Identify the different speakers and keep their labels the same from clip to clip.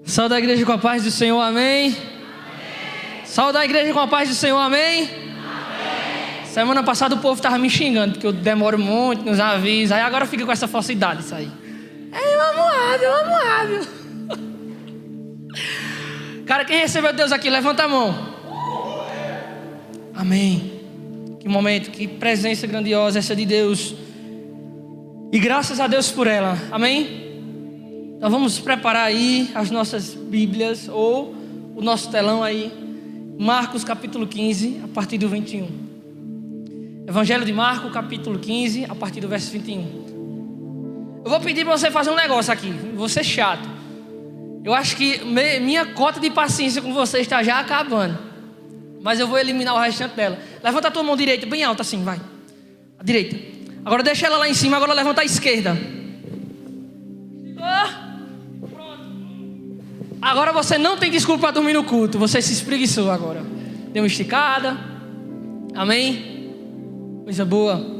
Speaker 1: Saúde a igreja com a paz do Senhor, amém? Saúde a igreja com a paz do Senhor, amém? Semana passada o povo estava me xingando, porque eu demoro muito nos avisos. Aí agora fica com essa falsidade, isso aí. Eu amo hábil. Cara, quem recebeu Deus aqui, levanta a mão. Amém. Que momento, que presença grandiosa essa de Deus. E graças a Deus por ela, amém? Então vamos preparar aí as nossas Bíblias ou o nosso telão aí. Marcos capítulo 15, a partir do 21. Evangelho de Marcos capítulo 15, a partir do verso 21. Eu vou pedir para você fazer um negócio aqui, vou ser chato. Eu acho que minha cota de paciência com você está já acabando. Mas eu vou eliminar o restante dela. Levanta a tua mão direita, bem alta assim, vai. A direita. Agora deixa ela lá em cima, agora levanta a esquerda. Agora você não tem desculpa para dormir no culto. Você se espreguiçou agora. Deu uma esticada. Amém? Coisa boa.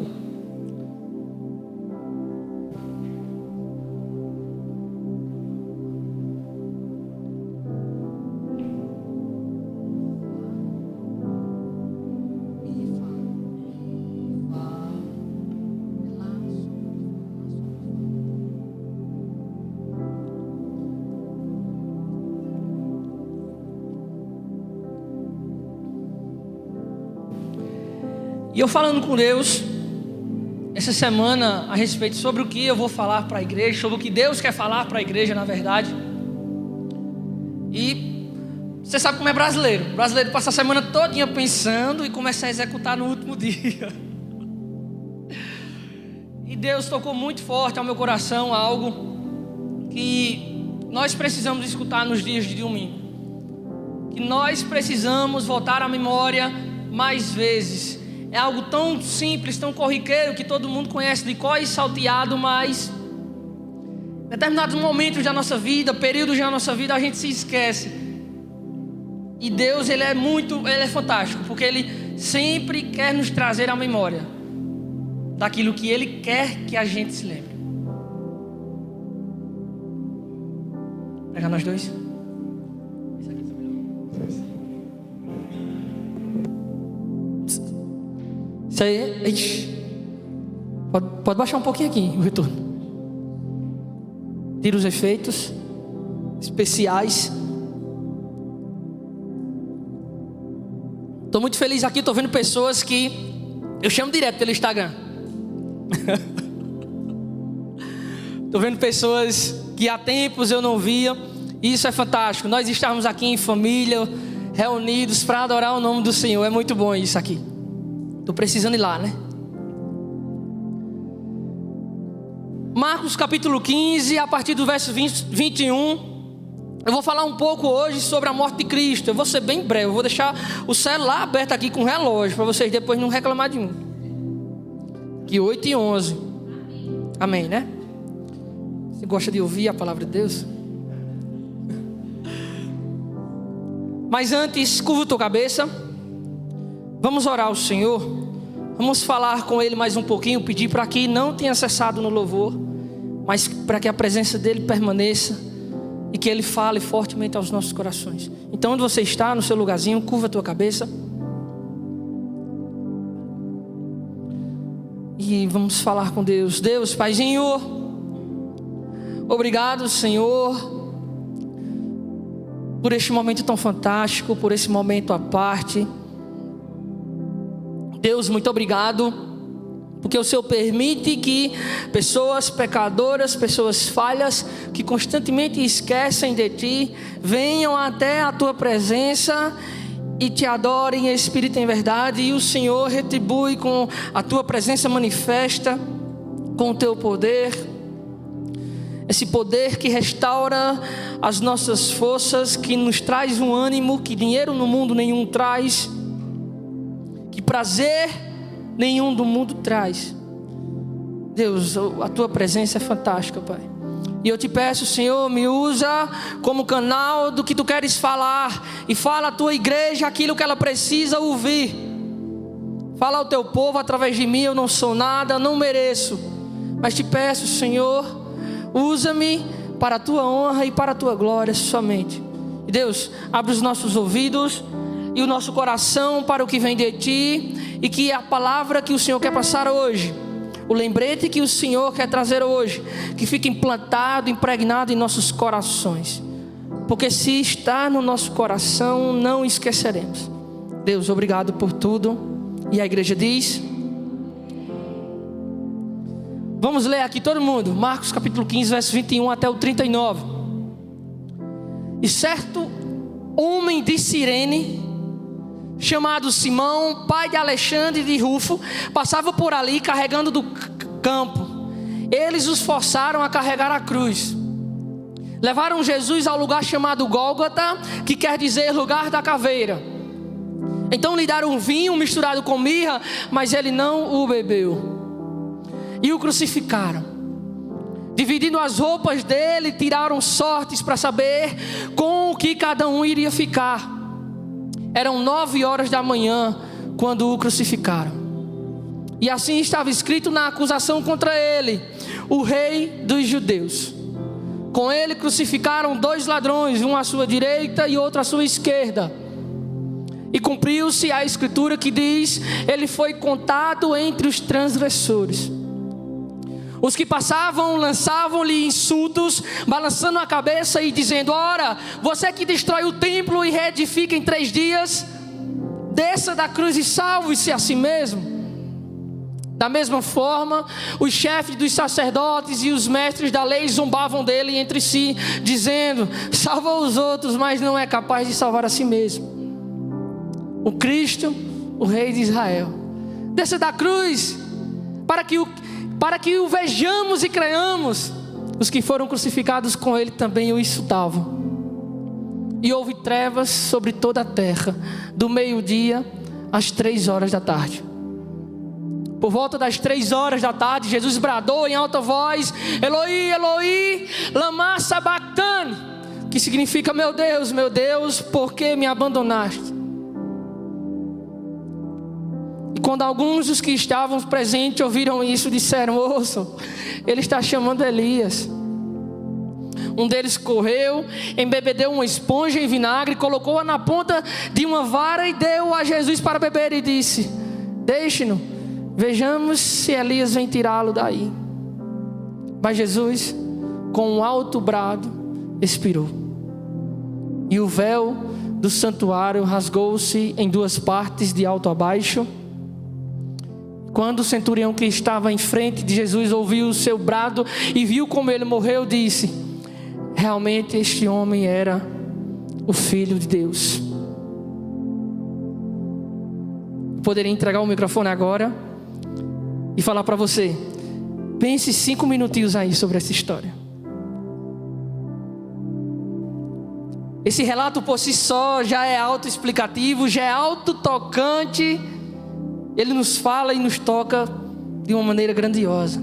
Speaker 1: E eu falando com Deus essa semana a respeito sobre o que eu vou falar para a igreja, sobre o que Deus quer falar para a igreja, na verdade. E você sabe como é brasileiro. O brasileiro passa a semana todinha pensando e começa a executar no último dia. E Deus tocou muito forte ao meu coração algo que nós precisamos escutar nos dias de domingo. Que nós precisamos voltar à memória mais vezes. É algo tão simples, tão corriqueiro, que todo mundo conhece de cor e salteado, mas em determinados momentos da nossa vida, períodos da nossa vida, a gente se esquece. E Deus, Ele é fantástico, porque Ele sempre quer nos trazer à memória daquilo que Ele quer que a gente se lembre. Pega nós dois. Isso aí, pode baixar um pouquinho aqui o retorno. Tira os efeitos especiais. Estou muito feliz aqui, estou vendo pessoas que eu chamo direto pelo Instagram. Estou vendo pessoas que há tempos eu não via. E isso é fantástico, nós estamos aqui em família, reunidos para adorar o nome do Senhor. É muito bom isso aqui. Estou precisando ir lá, né? Marcos capítulo 15, a partir do verso 21. Eu vou falar um pouco hoje sobre a morte de Cristo. Eu vou ser bem breve. Eu vou deixar o celular aberto aqui com o relógio, para vocês depois não reclamar de mim. Que 8:11. Amém, né? Você gosta de ouvir a palavra de Deus? Mas antes, curva a tua cabeça. Vamos orar ao Senhor. Vamos falar com Ele mais um pouquinho. Pedir para que não tenha cessado no louvor, mas para que a presença dEle permaneça e que Ele fale fortemente aos nossos corações. Então, onde você está, no seu lugarzinho, curva a tua cabeça. E vamos falar com Deus. Deus, Paizinho, obrigado, Senhor, por este momento tão fantástico, por esse momento à parte. Deus, muito obrigado, porque o Senhor permite que pessoas pecadoras, pessoas falhas, que constantemente esquecem de Ti, venham até a Tua presença e Te adorem em espírito e em verdade. E o Senhor retribui com a Tua presença manifesta, com o Teu poder, esse poder que restaura as nossas forças, que nos traz um ânimo que dinheiro no mundo nenhum traz, que prazer nenhum do mundo traz. Deus, a Tua presença é fantástica, Pai. E eu Te peço, Senhor, me usa como canal do que Tu queres falar. E fala à Tua igreja aquilo que ela precisa ouvir. Fala ao Teu povo através de mim. Eu não sou nada, não mereço. Mas Te peço, Senhor, usa-me para a tua honra e para a tua glória somente. E Deus, abre os nossos ouvidos e o nosso coração para o que vem de Ti, e que a palavra que o Senhor quer passar hoje, o lembrete que o Senhor quer trazer hoje, que fique implantado, impregnado em nossos corações, porque se está no nosso coração, não esqueceremos. Deus, obrigado por tudo. E a igreja diz: vamos ler aqui todo mundo, Marcos capítulo 15, verso 21 até o 39. E certo homem de Cirene, chamado Simão, pai de Alexandre e de Rufo, passava por ali carregando do campo. Eles os forçaram a carregar a cruz. Levaram Jesus ao lugar chamado Gólgota, que quer dizer lugar da caveira. Então lhe deram um vinho misturado com mirra, mas ele não o bebeu. E o crucificaram. Dividindo as roupas dele, tiraram sortes para saber com o que cada um iria ficar. Eram 9 horas da manhã quando o crucificaram. E assim estava escrito na acusação contra ele: o rei dos judeus. Com ele crucificaram 2 ladrões, um à sua direita e outro à sua esquerda. E cumpriu-se a escritura que diz: ele foi contado entre os transgressores. Os que passavam lançavam-lhe insultos, balançando a cabeça e dizendo: ora, você que destrói o templo e reedifica em 3 dias, desça da cruz e salve-se a si mesmo. Da mesma forma, os chefes dos sacerdotes e os mestres da lei zombavam dele entre si, dizendo: salva os outros, mas não é capaz de salvar a si mesmo. O Cristo, o Rei de Israel, desça da cruz para que o vejamos e creiamos. Os que foram crucificados com ele também o insultavam. E houve trevas sobre toda a terra, do meio-dia às 3 horas da tarde. Por volta das 3 horas da tarde, Jesus bradou em alta voz: Eloi, Eloi, lama sabachthani, que significa: meu Deus, por que me abandonaste? E quando alguns dos que estavam presentes ouviram isso, disseram: ouçam, ele está chamando Elias. Um deles correu, embebedeu uma esponja em vinagre, colocou-a na ponta de uma vara e deu a Jesus para beber, e disse: deixe-no, vejamos se Elias vem tirá-lo daí. Mas Jesus, com um alto brado, expirou. E o véu do santuário rasgou-se em 2 partes, de alto a baixo. Quando o centurião que estava em frente de Jesus ouviu o seu brado e viu como ele morreu, disse: realmente este homem era o Filho de Deus. Poderia entregar o microfone agora e falar para você: pense 5 minutinhos aí sobre essa história. Esse relato por si só já é autoexplicativo, já é autotocante. Ele nos fala e nos toca de uma maneira grandiosa,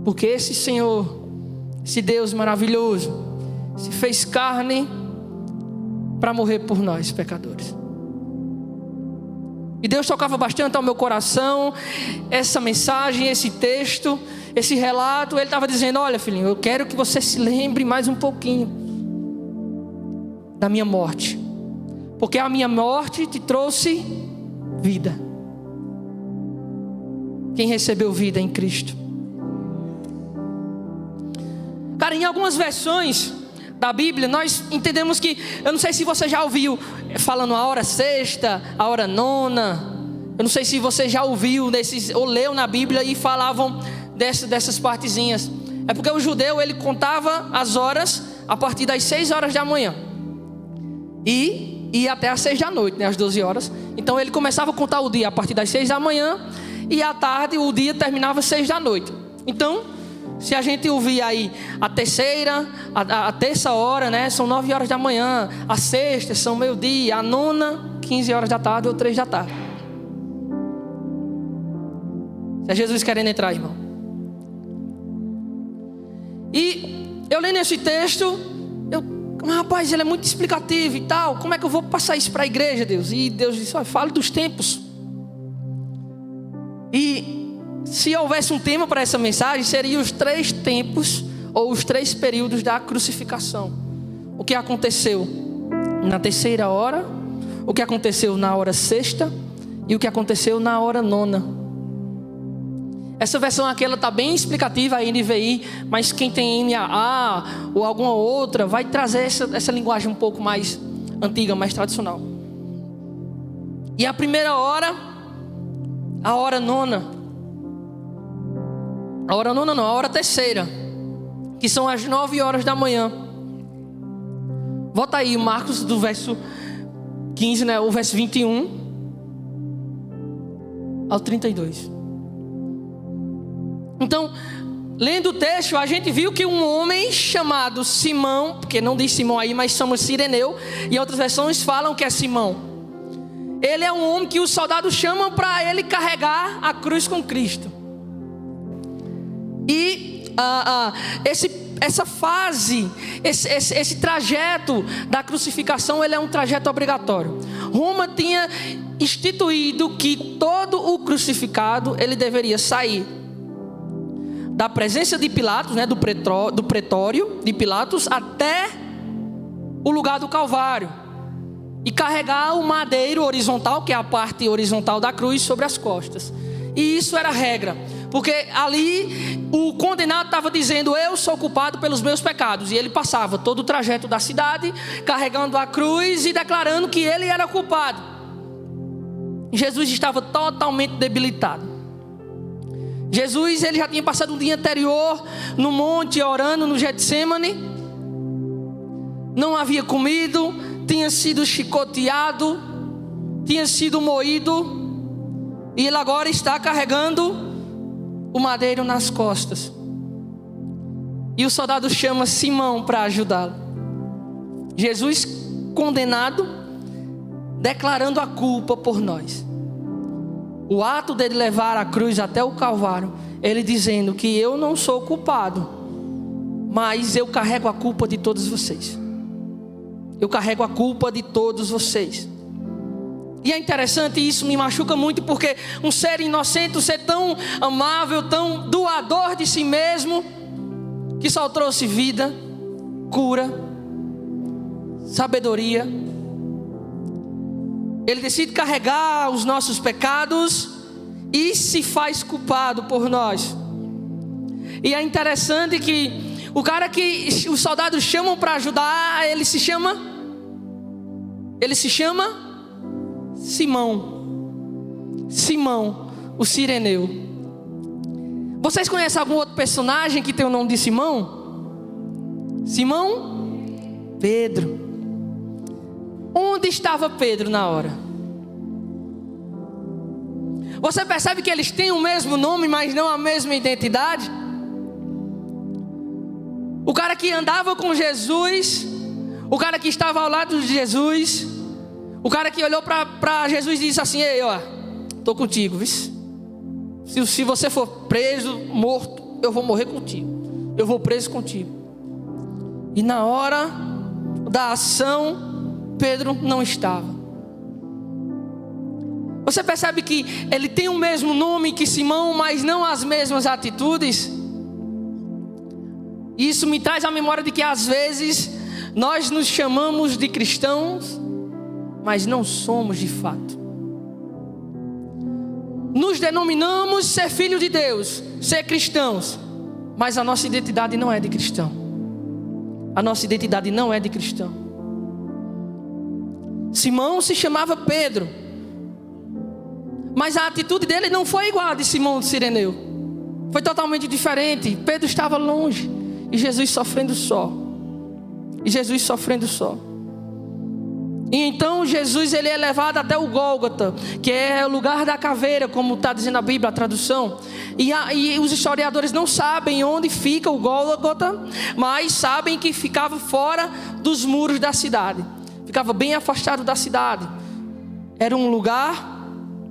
Speaker 1: porque esse Senhor, esse Deus maravilhoso, se fez carne para morrer por nós, pecadores. E Deus tocava bastante ao meu coração essa mensagem, esse texto, esse relato. Ele estava dizendo: olha, filhinho, eu quero que você se lembre mais um pouquinho da minha morte, porque a minha morte te trouxe vida. Quem recebeu vida em Cristo. Cara, em algumas versões da Bíblia, nós entendemos que, eu não sei se você já ouviu falando a hora sexta, a hora nona. Eu não sei se você já ouviu desses, ou leu na Bíblia e falavam dessas partezinhas. É porque o judeu, ele contava as horas a partir das 6 horas da manhã e ia até às 6 da noite, né, às 12 horas. Então ele começava a contar o dia a partir das 6 da manhã, e à tarde o dia terminava às 6 da noite. Então, se a gente ouvir aí a terça hora, né, são 9 horas da manhã. A sexta são meio-dia. A nona, 15 horas da tarde ou 3 da tarde. Se é Jesus querendo entrar, irmão. E eu lendo esse texto, rapaz, ele é muito explicativo e tal. Como é que eu vou passar isso para a igreja, Deus? E Deus disse: olha, fale dos tempos. E se houvesse um tema para essa mensagem, seria os 3 tempos ou os 3 períodos da crucificação. O que aconteceu na 3ª hora, o que aconteceu na hora 6ª e o que aconteceu na hora 9ª. Essa versão aqui está bem explicativa, a NVI, mas quem tem NAA ou alguma outra vai trazer essa linguagem um pouco mais antiga, mais tradicional. E a primeira hora, a hora 9ª. A hora 9ª não, a hora 3ª, que são as 9 horas da manhã. Volta aí, Marcos, do verso 15, né? O verso 21 ao 32. Então, lendo o texto, a gente viu que um homem chamado Simão, porque não diz Simão aí, mas chama Cireneu, e outras versões falam que é Simão. Ele é um homem que os soldados chamam para ele carregar a cruz com Cristo. E essa fase, esse trajeto da crucificação, ele é um trajeto obrigatório. Roma tinha instituído que todo o crucificado, ele deveria sair da presença de Pilatos, né, do pretório de Pilatos, até o lugar do Calvário, e carregar o madeiro horizontal, que é a parte horizontal da cruz, sobre as costas. E isso era a regra, porque ali o condenado estava dizendo: eu sou culpado pelos meus pecados. E ele passava todo o trajeto da cidade carregando a cruz e declarando que ele era culpado. Jesus estava totalmente debilitado. Jesus, ele já tinha passado um dia anterior no monte orando no Getsemane. Não havia comido, tinha sido chicoteado, tinha sido moído, e ele agora está carregando o madeiro nas costas. E o soldado chama Simão para ajudá-lo. Jesus condenado, declarando a culpa por nós. O ato dele levar a cruz até o Calvário, ele dizendo que eu não sou culpado, mas eu carrego a culpa de todos vocês. Eu carrego a culpa de todos vocês. E é interessante, isso me machuca muito, porque um ser inocente, um ser tão amável, tão doador de si mesmo, que só trouxe vida, cura, sabedoria, ele decide carregar os nossos pecados e se faz culpado por nós. E é interessante que o cara que os soldados chamam para ajudar, ele se chama Simão, o Cireneu. Vocês conhecem algum outro personagem que tem o nome de Simão? Pedro. Onde estava Pedro na hora? Você percebe que eles têm o mesmo nome, mas não a mesma identidade? O cara que andava com Jesus, o cara que estava ao lado de Jesus, o cara que olhou para Jesus e disse assim: ei, ó, estou contigo, viu? Se você for preso, morto, eu vou morrer contigo, eu vou preso contigo. E na hora da ação, Pedro não estava. Você percebe que ele tem o mesmo nome que Simão, mas não as mesmas atitudes? Isso me traz a memória de que às vezes nós nos chamamos de cristãos, mas não somos de fato. Nos denominamos ser filho de Deus, ser cristãos, mas a nossa identidade não é de cristão. A nossa identidade não é de cristão. Simão se chamava Pedro, mas a atitude dele não foi igual a de Simão de Cireneu. Foi totalmente diferente. Pedro estava longe e Jesus sofrendo só. E então Jesus, ele é levado até o Gólgota, que é o lugar da caveira, como está dizendo a Bíblia, a tradução. E os historiadores não sabem onde fica o Gólgota, mas sabem que ficava fora dos muros da cidade. Ficava bem afastado da cidade. Era um lugar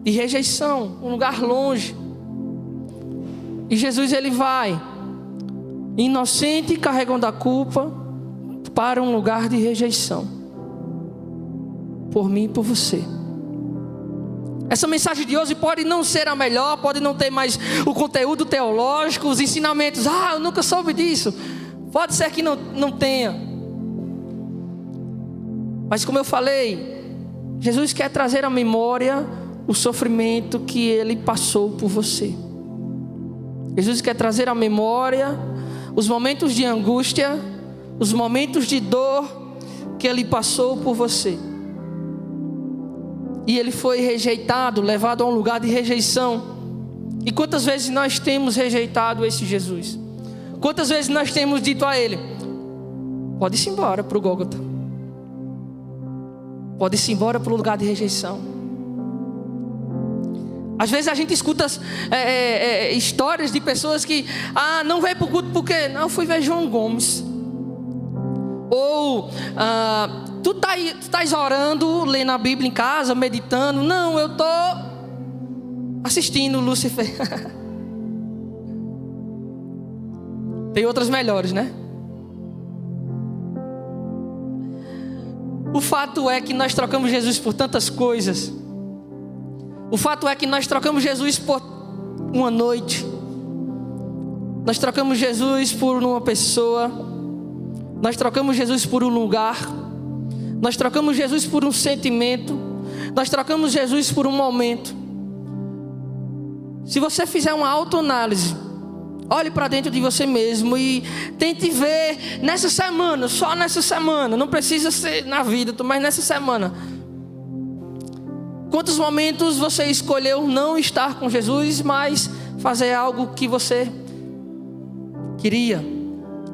Speaker 1: de rejeição, um lugar longe. E Jesus, ele vai, inocente, carregando a culpa, para um lugar de rejeição, por mim e por você. Essa mensagem de hoje pode não ser a melhor, pode não ter mais o conteúdo teológico, os ensinamentos. Eu nunca soube disso. Pode ser que não tenha. Mas como eu falei, Jesus quer trazer à memória o sofrimento que Ele passou por você. Jesus quer trazer à memória os momentos de angústia, os momentos de dor que Ele passou por você. E Ele foi rejeitado, levado a um lugar de rejeição. E quantas vezes nós temos rejeitado esse Jesus? Quantas vezes nós temos dito a Ele: pode ir embora para o Gólgota, pode ir embora para o lugar de rejeição. Às vezes a gente escuta histórias de pessoas que não veio para o culto porque não, fui ver João Gomes. Ou tu estás orando, lendo a Bíblia em casa, meditando. Não, eu estou assistindo Lúcifer. Tem outras melhores, né? O fato é que nós trocamos Jesus por tantas coisas. O fato é que nós trocamos Jesus por uma noite. Nós trocamos Jesus por uma pessoa. Nós trocamos Jesus por um lugar. Nós trocamos Jesus por um sentimento. Nós trocamos Jesus por um momento. Se você fizer uma autoanálise, olhe para dentro de você mesmo e tente ver nessa semana, só nessa semana, não precisa ser na vida, mas nessa semana, quantos momentos você escolheu não estar com Jesus, mas fazer algo que você queria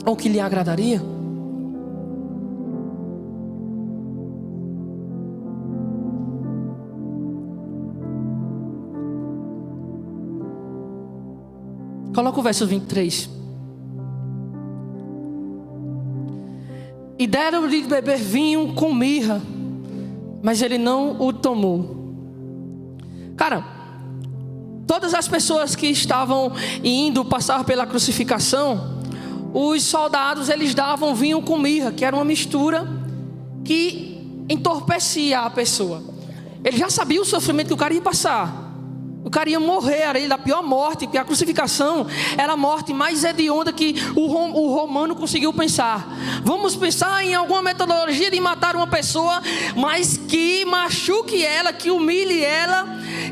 Speaker 1: ou que lhe agradaria? Coloca o verso 23. E deram-lhe de beber vinho com mirra, mas ele não o tomou. Cara, todas as pessoas que estavam indo passar pela crucificação, os soldados, eles davam vinho com mirra, que era uma mistura que entorpecia a pessoa. Ele já sabia o sofrimento que o cara ia passar. O cara ia morrer, era ele da pior morte, porque a crucificação era a morte mais hedionda que o romano conseguiu pensar. Vamos pensar em alguma metodologia de matar uma pessoa, mas que machuque ela, que humilhe ela,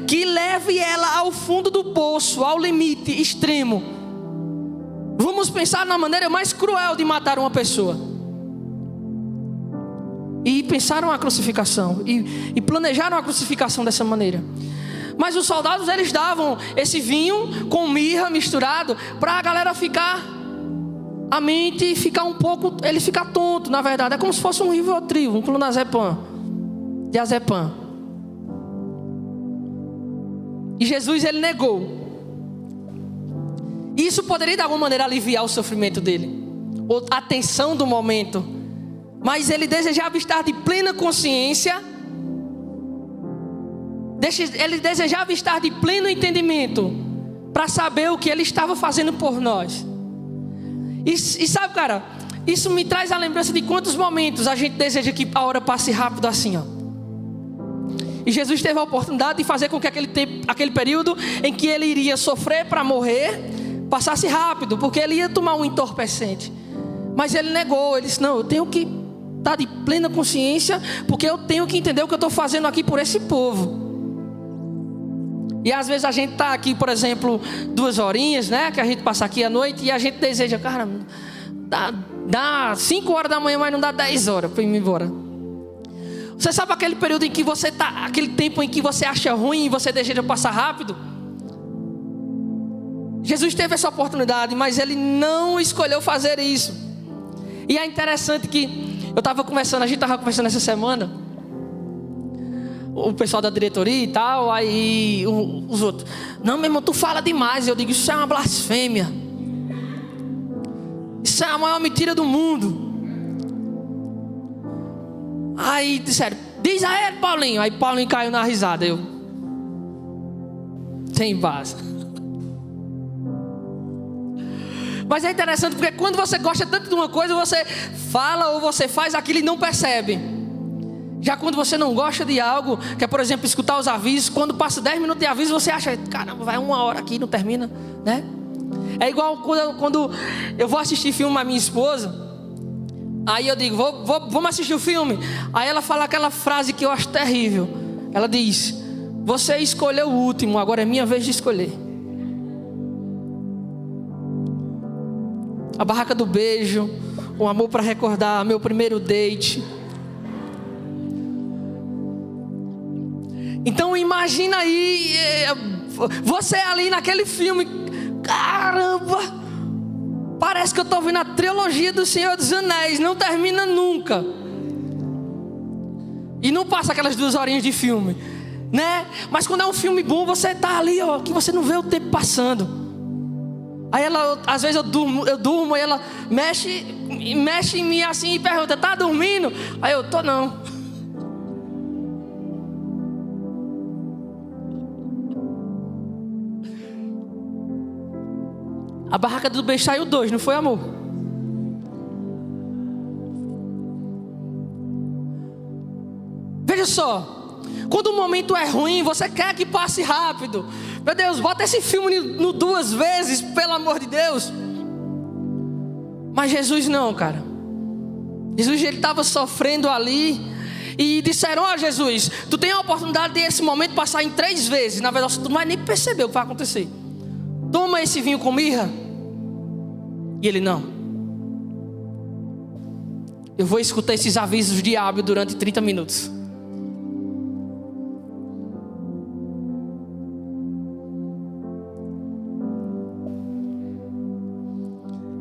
Speaker 1: que leve ela ao fundo do poço, ao limite extremo. Vamos pensar na maneira mais cruel de matar uma pessoa. E pensaram a crucificação, e planejaram a crucificação dessa maneira. Mas os soldados, eles davam esse vinho com mirra misturado para a galera ficar, a mente ficar um pouco, ele ficar tonto, na verdade. É como se fosse um Rivotril, um clonazepam, diazepam. E Jesus, ele negou. Isso poderia de alguma maneira aliviar o sofrimento dele, ou a tensão do momento. Mas ele desejava estar de plena consciência. Ele desejava estar de pleno entendimento para saber o que ele estava fazendo por nós. E sabe, cara, isso me traz a lembrança de quantos momentos a gente deseja que a hora passe rápido assim, ó. E Jesus teve a oportunidade de fazer com que aquele período em que ele iria sofrer para morrer passasse rápido, porque ele ia tomar um entorpecente. Mas ele negou, ele disse: não, eu tenho que estar de plena consciência, porque eu tenho que entender o que eu estou fazendo aqui por esse povo. E às vezes a gente está aqui, por exemplo, 2 horinhas, né? Que a gente passa aqui à noite e a gente deseja, cara, dá 5 horas da manhã, mas não dá 10 horas para ir embora. Você sabe aquele período em que você está, aquele tempo em que você acha ruim e você deseja passar rápido? Jesus teve essa oportunidade, mas ele não escolheu fazer isso. E é interessante que a gente estava conversando essa semana, o pessoal da diretoria e tal, aí os outros: não, meu irmão, tu fala demais. Eu digo: isso é uma blasfêmia, isso é a maior mentira do mundo. Aí disseram: diz a ele, Paulinho. Aí Paulinho caiu na risada. Eu: sem base. Mas é interessante porque quando você gosta tanto de uma coisa, você fala ou você faz aquilo e não percebe. Já quando você não gosta de algo, que é, por exemplo, escutar os avisos, quando passa 10 minutos de aviso, você acha: caramba, vai 1 hora aqui e não termina, né? É igual quando eu vou assistir filme com a minha esposa. Aí eu digo, vamos assistir o filme. Aí ela fala aquela frase que eu acho terrível. Ela diz: você escolheu o último, agora é minha vez de escolher. A barraca do beijo, o amor para recordar meu primeiro date. Então imagina aí, você ali naquele filme, caramba, parece que eu estou vendo a trilogia do Senhor dos Anéis, não termina nunca. E não passa aquelas 2 horinhas de filme, né? Mas quando é um filme bom, você está ali, ó, que você não vê o tempo passando. Aí ela, às vezes eu durmo e ela mexe em mim assim e pergunta: tá dormindo? Aí eu, tô não. A barraca do beijo saiu 2, não foi, amor? Veja só, quando o momento é ruim, você quer que passe rápido. Meu Deus, bota esse filme no 2 vezes, pelo amor de Deus. Mas Jesus não, cara. Jesus, ele estava sofrendo ali. E disseram: ó, Jesus, tu tem a oportunidade de esse momento passar em 3 vezes. Na verdade, tu não vai nem perceber o que vai acontecer. Toma esse vinho com mirra. E ele: não. Eu vou escutar esses avisos do diabo durante 30 minutos.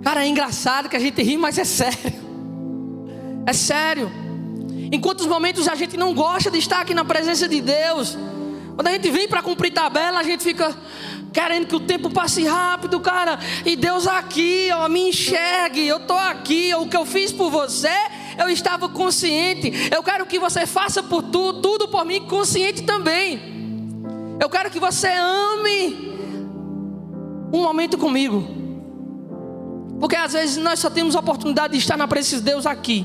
Speaker 1: Cara, é engraçado que a gente ri, mas é sério. É sério. Em quantos momentos a gente não gosta de estar aqui na presença de Deus? Quando a gente vem para cumprir tabela, a gente fica querendo que o tempo passe rápido, cara. E Deus aqui, ó, me enxergue. Eu estou aqui, o que eu fiz por você, eu estava consciente. Eu quero que você faça por tudo por mim, consciente também. Eu quero que você ame um momento comigo. Porque às vezes nós só temos a oportunidade de estar na presença de Deus aqui.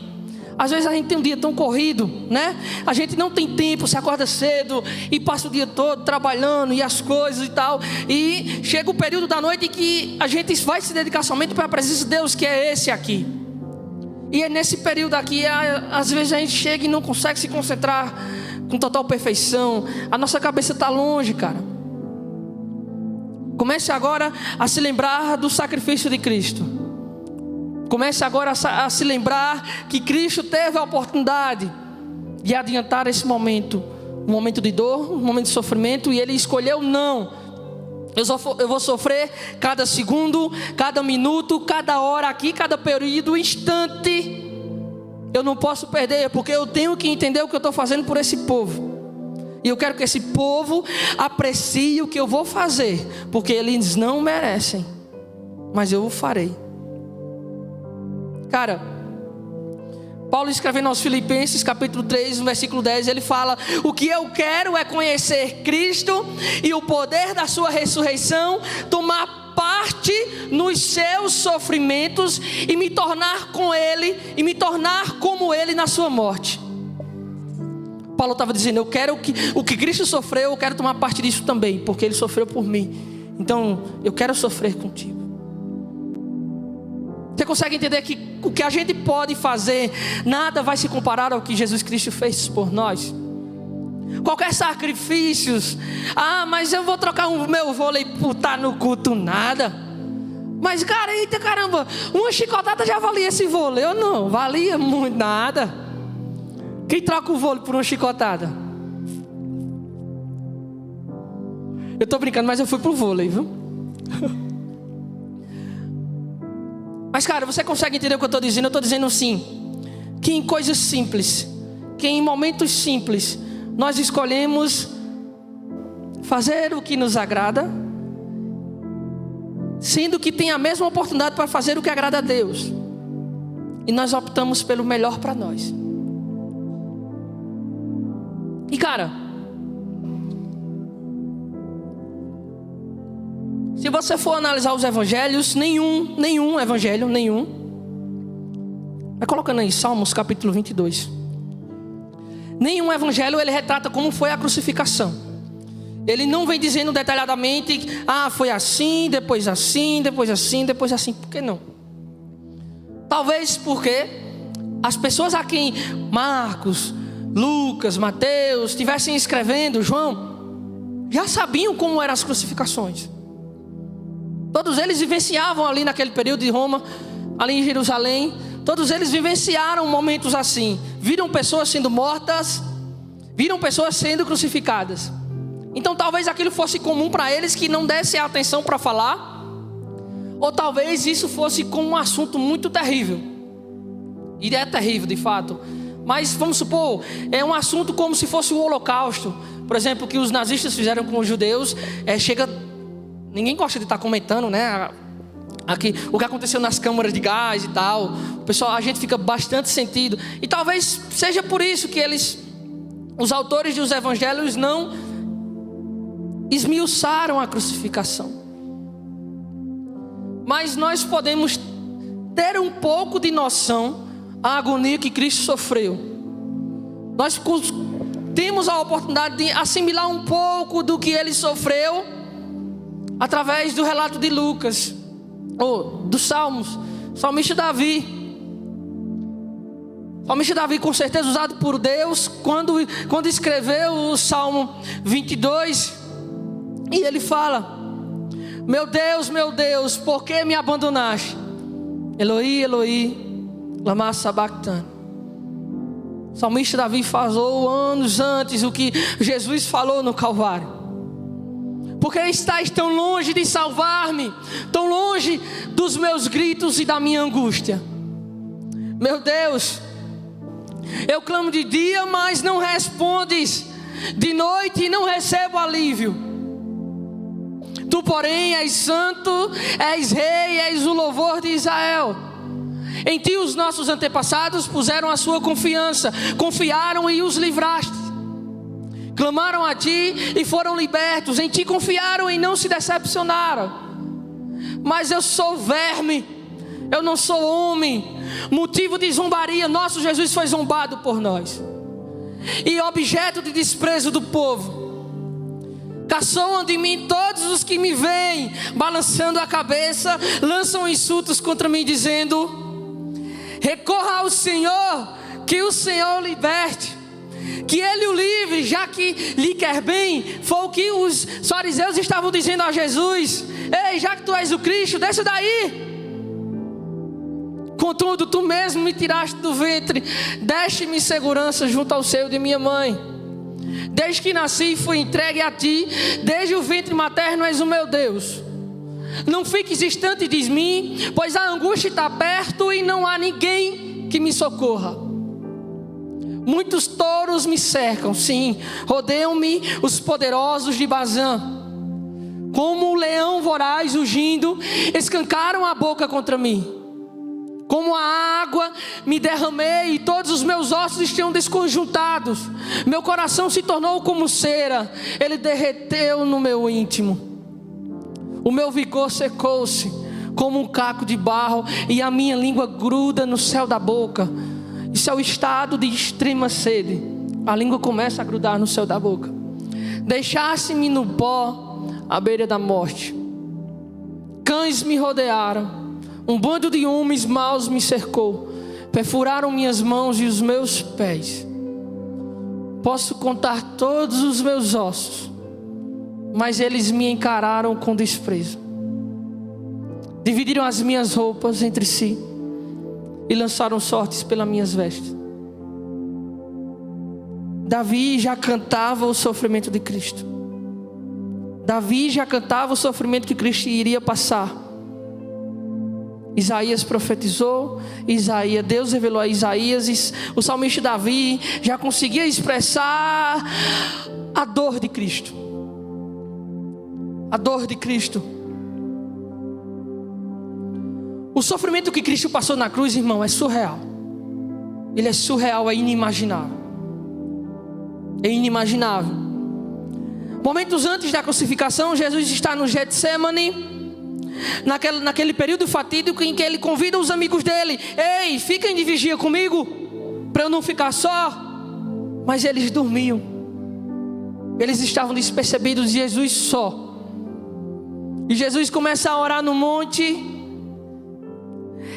Speaker 1: Às vezes a gente tem um dia tão corrido, né? A gente não tem tempo, se acorda cedo e passa o dia todo trabalhando e as coisas e tal. E chega o período da noite em que a gente vai se dedicar somente para a presença de Deus, que é esse aqui. E é nesse período aqui, às vezes a gente chega e não consegue se concentrar com total perfeição. A nossa cabeça está longe, cara. Comece agora a se lembrar do sacrifício de Cristo. Comece agora a se lembrar que Cristo teve a oportunidade de adiantar esse momento. Um momento de dor, um momento de sofrimento. E Ele escolheu não. Eu vou sofrer cada segundo, cada minuto, cada hora aqui, cada período, instante. Eu não posso perder, porque eu tenho que entender o que eu estou fazendo por esse povo. E eu quero que esse povo aprecie o que eu vou fazer, porque eles não merecem, mas eu o farei. Cara, Paulo escrevendo aos Filipenses, capítulo 3, no versículo 10, ele fala: o que eu quero é conhecer Cristo e o poder da sua ressurreição, tomar parte nos seus sofrimentos e me tornar com Ele, e me tornar como Ele na sua morte. Paulo estava dizendo: eu quero o que Cristo sofreu, eu quero tomar parte disso também, porque Ele sofreu por mim. Então eu quero sofrer contigo. Você consegue entender que o que a gente pode fazer, nada vai se comparar ao que Jesus Cristo fez por nós? Qualquer sacrifício, mas eu vou trocar o meu vôlei por estar no culto, nada. Mas cara, eita caramba, uma chicotada já valia esse vôlei. Eu não, valia muito, nada. Quem troca o vôlei por uma chicotada? Eu estou brincando, mas eu fui pro vôlei, viu? Mas cara, você consegue entender o que eu estou dizendo? Eu estou dizendo assim, que em coisas simples, que em momentos simples, nós escolhemos fazer o que nos agrada, sendo que tem a mesma oportunidade para fazer o que agrada a Deus. E nós optamos pelo melhor para nós. E cara, se você for analisar os evangelhos, nenhum evangelho, vai colocando aí, Salmos capítulo 22. Nenhum evangelho ele retrata como foi a crucificação. Ele não vem dizendo detalhadamente, foi assim, depois assim, depois assim, depois assim. Por que não? Talvez porque as pessoas a quem Marcos, Lucas, Mateus estivessem escrevendo, João, já sabiam como eram as crucificações. Todos eles vivenciavam ali naquele período de Roma, ali em Jerusalém. Todos eles vivenciaram momentos assim. Viram pessoas sendo mortas, viram pessoas sendo crucificadas. Então talvez aquilo fosse comum para eles, que não desse atenção para falar. Ou talvez isso fosse como um assunto muito terrível. E é terrível de fato. Mas vamos supor, é um assunto como se fosse o Holocausto. Por exemplo, que os nazistas fizeram com os judeus. Ninguém gosta de estar comentando, né? Aqui, o que aconteceu nas câmaras de gás e tal. Pessoal, a gente fica bastante sentido. E talvez seja por isso que os autores dos evangelhos não esmiuçaram a crucificação. Mas nós podemos ter um pouco de noção da agonia que Cristo sofreu. Nós temos a oportunidade de assimilar um pouco do que ele sofreu através do relato de Lucas, ou dos Salmos. Salmista Davi, com certeza usado por Deus, quando escreveu o Salmo 22, e ele fala: meu Deus, por que me abandonaste? Eloi, Eloi, lama sabachthani. O salmista Davi falou anos antes o que Jesus falou no Calvário. Porque estás tão longe de salvar-me, tão longe dos meus gritos e da minha angústia. Meu Deus, eu clamo de dia, mas não respondes, de noite não recebo alívio. Tu, porém, és santo, és rei, és o louvor de Israel. Em ti os nossos antepassados puseram a sua confiança, confiaram e os livraste. Clamaram a ti e foram libertos. Em ti confiaram e não se decepcionaram. Mas eu sou verme, eu não sou homem, motivo de zombaria. Nosso Jesus foi zombado por nós e objeto de desprezo do povo. Caçoam de mim todos os que me veem, balançando a cabeça, lançam insultos contra mim, dizendo: recorra ao Senhor, que o Senhor liberte, que Ele o livre, já que lhe quer bem. Foi o que os fariseus estavam dizendo a Jesus: ei, já que tu és o Cristo, desce daí. Contudo, tu mesmo me tiraste do ventre, deste-me segurança junto ao seio de minha mãe. Desde que nasci fui entregue a ti, desde o ventre materno és o meu Deus. Não fiques distante de mim, pois a angústia está perto e não há ninguém que me socorra. Muitos touros me cercam, sim, rodeiam-me os poderosos de Bazã. Como um leão voraz rugindo, escancaram a boca contra mim. Como a água me derramei e todos os meus ossos estão desconjuntados. Meu coração se tornou como cera, ele derreteu no meu íntimo. O meu vigor secou-se como um caco de barro e a minha língua gruda no céu da boca. Isso é o estado de extrema sede. A língua começa a grudar no céu da boca. Deixasse-me no pó à beira da morte. Cães me rodearam. Um bando de homens maus me cercou. Perfuraram minhas mãos e os meus pés. Posso contar todos os meus ossos, mas eles me encararam com desprezo. Dividiram as minhas roupas entre si e lançaram sortes pelas minhas vestes. Davi já cantava o sofrimento de Cristo. Davi já cantava o sofrimento que Cristo iria passar. Isaías profetizou, Deus revelou a Isaías, e o salmista Davi já conseguia expressar a dor de Cristo. A dor de Cristo. O sofrimento que Cristo passou na cruz, irmão, é surreal. Ele é surreal, é inimaginável. É inimaginável. Momentos antes da crucificação, Jesus está no Getsemane, naquele período fatídico em que ele convida os amigos dele: ei, fiquem de vigia comigo, para eu não ficar só. Mas eles dormiam. Eles estavam despercebidos, Jesus só. E Jesus começa a orar no monte.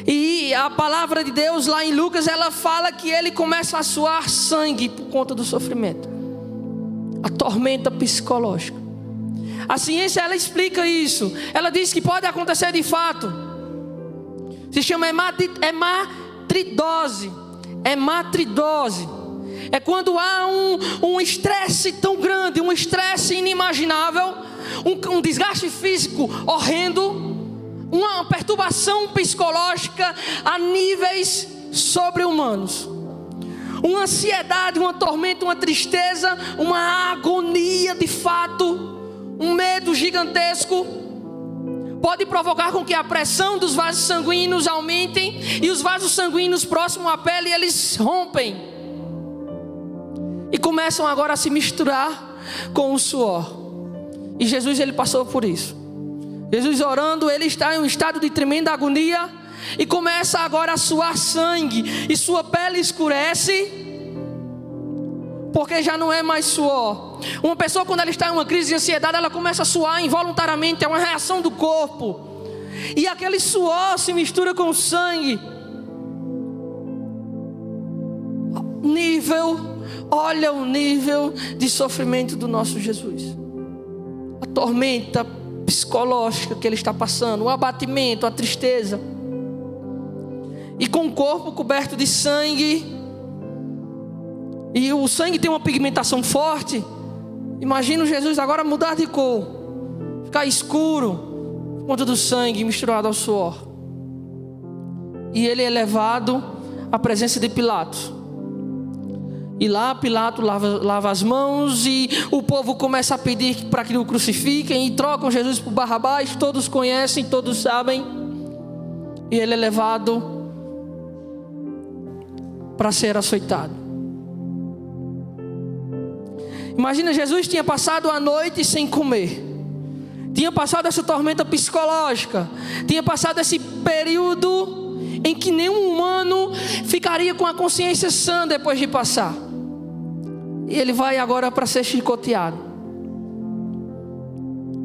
Speaker 1: E a palavra de Deus lá em Lucas, ela fala que ele começa a suar sangue por conta do sofrimento. A tormenta psicológica. A ciência, ela explica isso. Ela diz que pode acontecer de fato. Se chama hematridose. Hematridose. É quando há um estresse tão grande, um estresse inimaginável, um desgaste físico horrendo, uma perturbação psicológica a níveis sobre-humanos. Uma ansiedade, uma tormenta, uma tristeza, uma agonia de fato, um medo gigantesco, pode provocar com que a pressão dos vasos sanguíneos aumentem, e os vasos sanguíneos próximos à pele, eles rompem. E começam agora a se misturar com o suor. E Jesus, ele passou por isso. Jesus orando, ele está em um estado de tremenda agonia. E começa agora a suar sangue. E sua pele escurece. Porque já não é mais suor. Uma pessoa, quando ela está em uma crise de ansiedade, ela começa a suar involuntariamente. É uma reação do corpo. E aquele suor se mistura com o sangue. Olha o nível de sofrimento do nosso Jesus. A tormenta psicológica que ele está passando, o abatimento, a tristeza. E com o corpo coberto de sangue. E o sangue tem uma pigmentação forte. Imagina Jesus agora mudar de cor, ficar escuro por conta do sangue misturado ao suor. E ele é levado à presença de Pilatos. E lá Pilatos lava as mãos, e o povo começa a pedir para que o crucifiquem, e trocam Jesus por Barrabás. Todos conhecem, todos sabem. E ele é levado para ser açoitado. Imagina, Jesus tinha passado a noite sem comer, tinha passado essa tormenta psicológica, tinha passado esse período em que nenhum humano ficaria com a consciência sã depois de passar. E ele vai agora para ser chicoteado.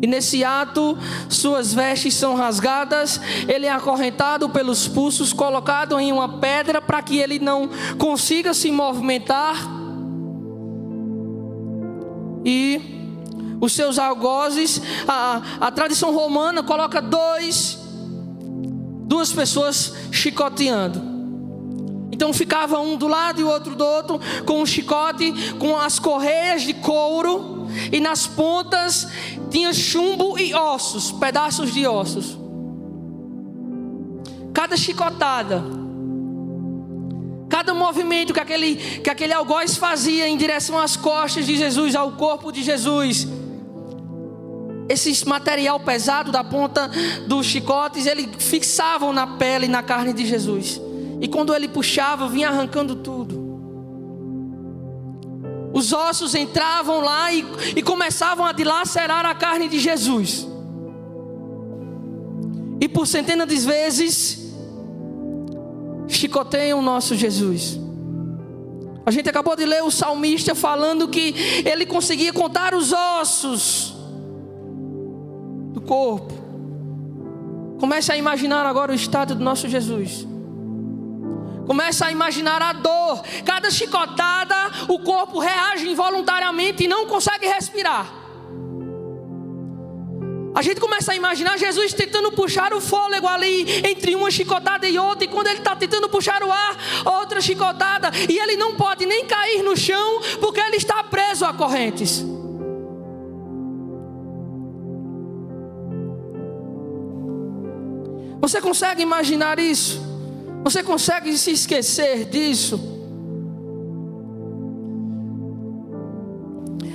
Speaker 1: E nesse ato, suas vestes são rasgadas, ele é acorrentado pelos pulsos, colocado em uma pedra para que ele não consiga se movimentar. E os seus algozes, a tradição romana coloca duas pessoas chicoteando. Então ficava um do lado e o outro do outro, com um chicote, com as correias de couro, e nas pontas tinha chumbo e ossos, pedaços de ossos. Cada chicotada, cada movimento que aquele algoz fazia em direção às costas de Jesus, ao corpo de Jesus, esse material pesado da ponta dos chicotes, eles fixavam na pele e na carne de Jesus. E quando ele puxava, vinha arrancando tudo. Os ossos entravam lá e começavam a dilacerar a carne de Jesus. E por centenas de vezes chicoteiam o nosso Jesus. A gente acabou de ler o salmista falando que ele conseguia contar os ossos do corpo. Comece a imaginar agora o estado do nosso Jesus. Começa a imaginar a dor. Cada chicotada, o corpo reage involuntariamente e não consegue respirar. A gente começa a imaginar Jesus tentando puxar o fôlego ali entre uma chicotada e outra. E quando ele está tentando puxar o ar, outra chicotada. E ele não pode nem cair no chão, porque ele está preso a correntes. Você consegue imaginar isso? Você consegue se esquecer disso?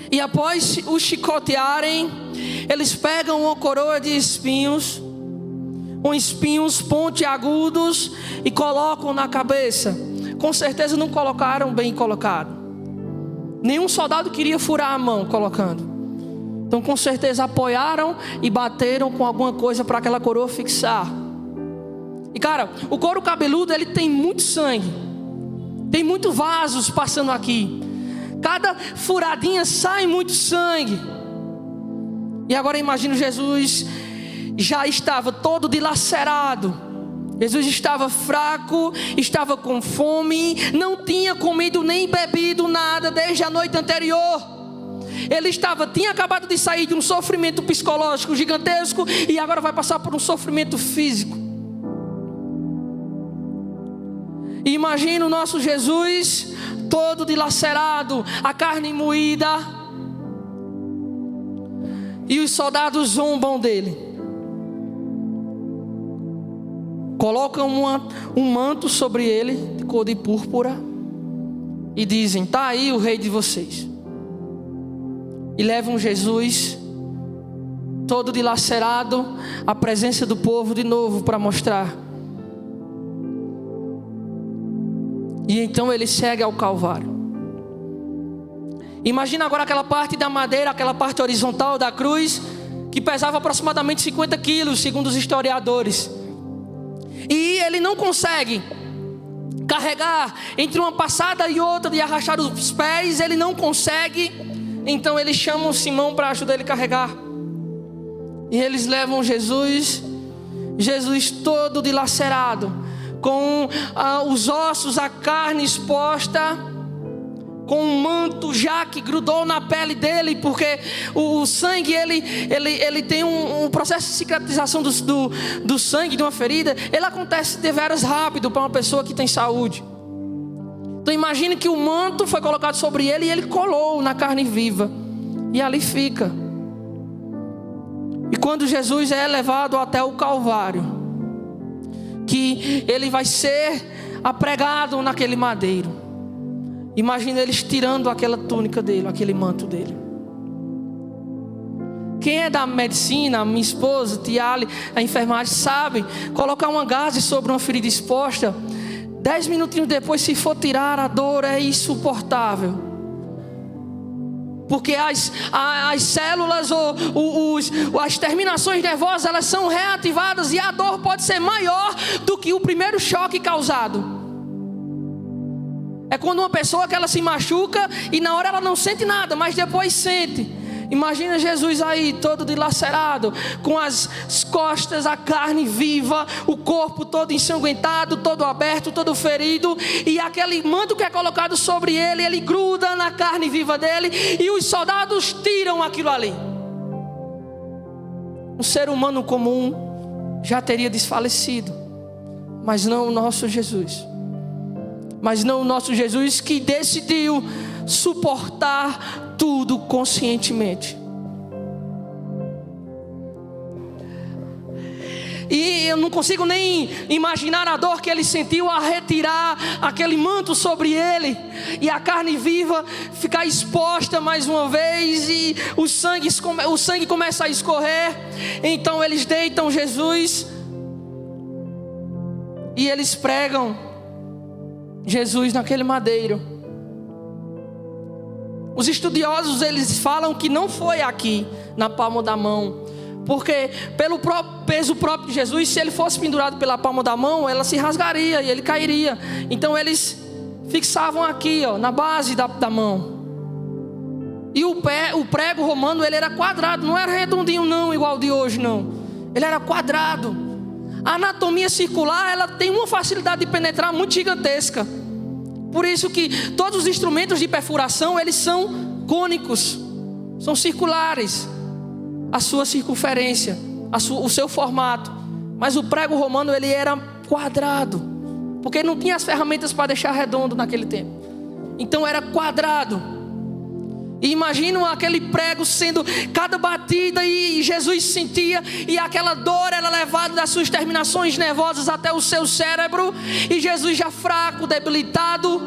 Speaker 1: E após o chicotearem, eles pegam uma coroa de espinhos, com espinhos pontiagudos, e colocam na cabeça. Com certeza não colocaram bem colocado. Nenhum soldado queria furar a mão colocando. Então com certeza apoiaram e bateram com alguma coisa para aquela coroa fixar. E cara, o couro cabeludo, ele tem muito sangue, tem muitos vasos passando aqui. Cada furadinha sai muito sangue. E agora imagina, Jesus já estava todo dilacerado. Jesus estava fraco, estava com fome, não tinha comido nem bebido nada desde a noite anterior. Ele tinha acabado de sair de um sofrimento psicológico gigantesco e agora vai passar por um sofrimento físico. E imagina o nosso Jesus todo dilacerado, a carne moída, e os soldados zombam dele. Colocam um manto sobre ele, de cor de púrpura, e dizem: está aí o rei de vocês. E levam Jesus, todo dilacerado, à presença do povo de novo, para mostrar. E então ele segue ao Calvário. Imagina agora aquela parte da madeira, aquela parte horizontal da cruz, que pesava aproximadamente 50 quilos, segundo os historiadores. E ele não consegue carregar entre uma passada e outra, de arrastar os pés, ele não consegue. Então eles chamam Simão para ajudar ele a carregar. E eles levam Jesus todo dilacerado, com os ossos, a carne exposta, com um manto já que grudou na pele dele, porque o sangue, ele tem um processo de cicatrização do sangue de uma ferida. Ele acontece deveras rápido para uma pessoa que tem saúde. Então imagine que o manto foi colocado sobre ele e ele colou na carne viva, e ali fica. E quando Jesus é levado até o Calvário, que ele vai ser apregado naquele madeiro, imagina eles tirando aquela túnica dele, aquele manto dele. Quem é da medicina, minha esposa, Tiale, a enfermagem, sabe, colocar uma gaze sobre uma ferida exposta, 10 minutinhos depois, se for tirar, a dor é insuportável. Porque as células ou as terminações nervosas, elas são reativadas, e a dor pode ser maior do que o primeiro choque causado. É quando uma pessoa que ela se machuca e na hora ela não sente nada, mas depois sente. Imagina Jesus aí todo dilacerado, com as costas, a carne viva, o corpo todo ensanguentado, todo aberto, todo ferido, e aquele manto que é colocado sobre ele, ele gruda na carne viva dele, e os soldados tiram aquilo ali. Um ser humano comum já teria desfalecido, mas não o nosso Jesus. Mas não o nosso Jesus, que decidiu suportar tudo conscientemente. E eu não consigo nem imaginar a dor que ele sentiu a retirar aquele manto sobre ele, e a carne viva ficar exposta mais uma vez, e o sangue começa a escorrer. Então eles deitam Jesus e eles pregam Jesus naquele madeiro. Os estudiosos, eles falam que não foi aqui, na palma da mão, porque pelo peso próprio de Jesus, se ele fosse pendurado pela palma da mão, ela se rasgaria e ele cairia. Então eles fixavam aqui, na base da mão. E o prego romano, ele era quadrado, não era redondinho não, igual de hoje não. Ele era quadrado. A anatomia circular, ela tem uma facilidade de penetrar muito gigantesca. Por isso que todos os instrumentos de perfuração, eles são cônicos, são circulares, a sua circunferência, o seu formato. Mas o prego romano, ele era quadrado, porque não tinha as ferramentas para deixar redondo naquele tempo. Então era quadrado. E imaginam aquele prego sendo cada batida, e Jesus sentia, e aquela dor era levada das suas terminações nervosas até o seu cérebro, e Jesus já fraco, debilitado.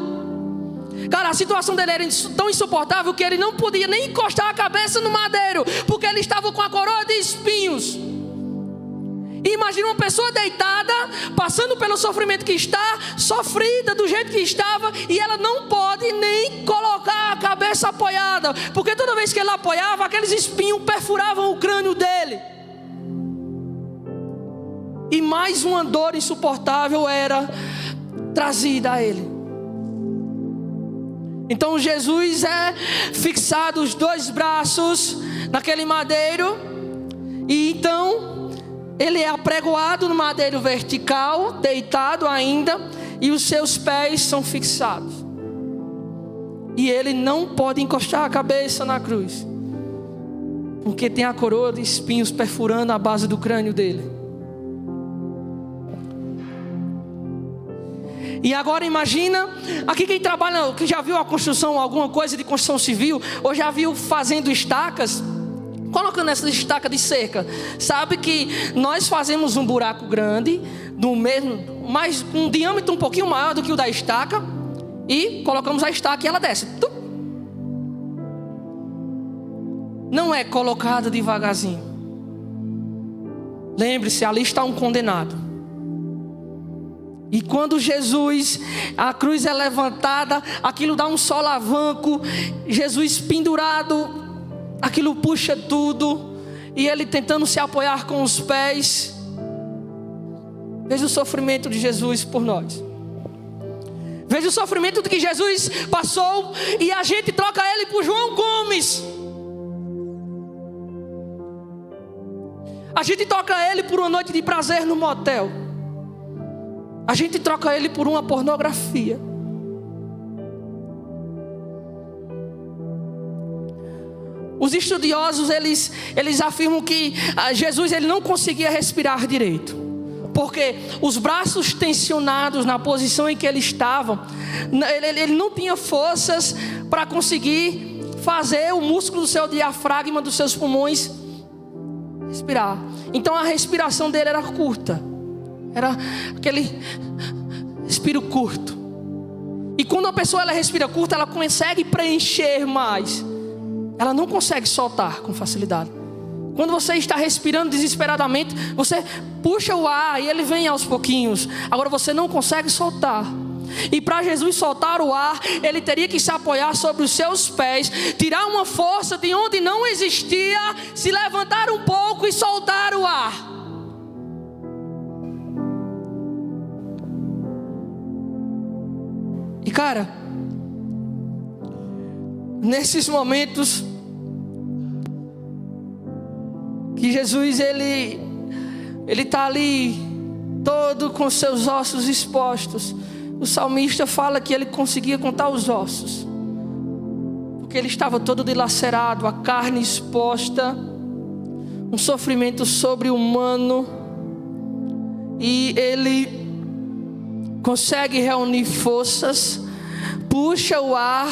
Speaker 1: Cara, a situação dele era tão insuportável que ele não podia nem encostar a cabeça no madeiro, porque ele estava com a coroa de espinhos. E imagina uma pessoa deitada, passando pelo sofrimento que está, sofrida do jeito que estava, e ela não pode nem colocar a cabeça apoiada, porque toda vez que ela apoiava, aqueles espinhos perfuravam o crânio dele. E mais uma dor insuportável era trazida a ele. Então Jesus é fixado os 2 braços naquele madeiro, e então ele é apregoado no madeiro vertical, deitado ainda, e os seus pés são fixados. E ele não pode encostar a cabeça na cruz, porque tem a coroa de espinhos perfurando a base do crânio dele. E agora imagina, aqui quem trabalha, que já viu a construção, alguma coisa de construção civil, ou já viu fazendo estacas, colocando essa estaca de cerca, sabe que nós fazemos um buraco grande, do mesmo, mas com um diâmetro um pouquinho maior do que o da estaca, e colocamos a estaca e ela desce. Não é colocada devagarzinho. Lembre-se, ali está um condenado. E quando Jesus, a cruz é levantada, aquilo dá um solavanco, Jesus pendurado, aquilo puxa tudo, e ele tentando se apoiar com os pés. Veja o sofrimento de Jesus por nós. Veja o sofrimento que Jesus passou, e a gente troca ele por João Gomes. A gente troca ele por uma noite de prazer no motel. A gente troca ele por uma pornografia. Os estudiosos, eles afirmam que Jesus ele não conseguia respirar direito, porque os braços tensionados na posição em que ele estava, ele não tinha forças para conseguir fazer o músculo do seu diafragma, dos seus pulmões, respirar. Então a respiração dele era curta. Era aquele respiro curto. E quando a pessoa ela respira curto, ela consegue preencher mais. Ela não consegue soltar com facilidade. Quando você está respirando desesperadamente, você puxa o ar e ele vem aos pouquinhos. Agora você não consegue soltar. E para Jesus soltar o ar, ele teria que se apoiar sobre os seus pés, tirar uma força de onde não existia, se levantar um pouco e soltar o ar. E cara, nesses momentos que Jesus ele está ali todo com seus ossos expostos, o salmista fala que ele conseguia contar os ossos, porque ele estava todo dilacerado, a carne exposta, um sofrimento sobre-humano, e ele consegue reunir forças, puxa o ar,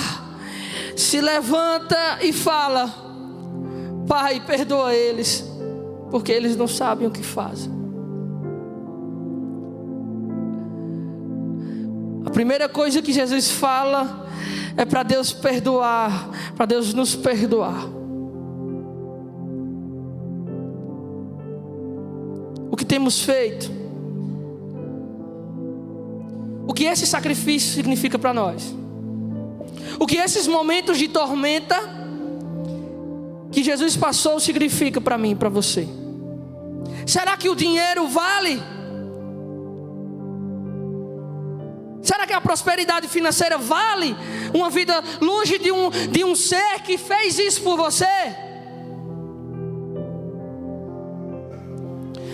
Speaker 1: se levanta e fala: Pai, perdoa eles, porque eles não sabem o que fazem. A primeira coisa que Jesus fala é para Deus perdoar, para Deus nos perdoar. O que temos feito? O que esse sacrifício significa para nós? O que esses momentos de tormenta que Jesus passou significa para mim e para você? Será que o dinheiro vale? Será que a prosperidade financeira vale uma vida longe de um ser que fez isso por você?